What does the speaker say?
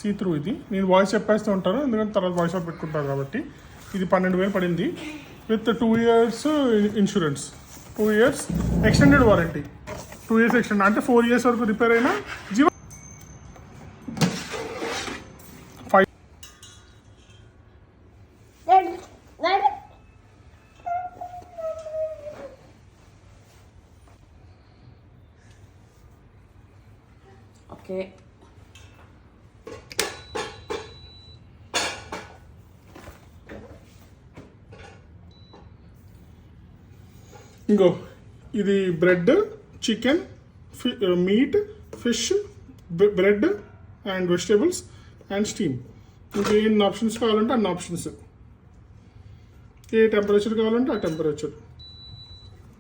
See through ఇది. నేను voice చెప్పేస్తూ ఉంటాను ఎందుకంటే తర్వాత వాయిస్ ఆఫ్ పెట్టుకుంటాను కాబట్టి. ఇది 12,000 పడింది with 2 years insurance, 2 years extended warranty, 2 years extend అంటే 4 years వరకు రిపేర్ అయినా జీవో 5. ఓకే, ఇంకో ఇది bread, chicken, meet, fish, bread and vegetables and steam. ఇంకా ఎన్ని ఆప్షన్స్ కావాలంటే అన్ని ఆప్షన్స్, ఏ టెంపరేచర్ కావాలంటే ఆ టెంపరేచర్.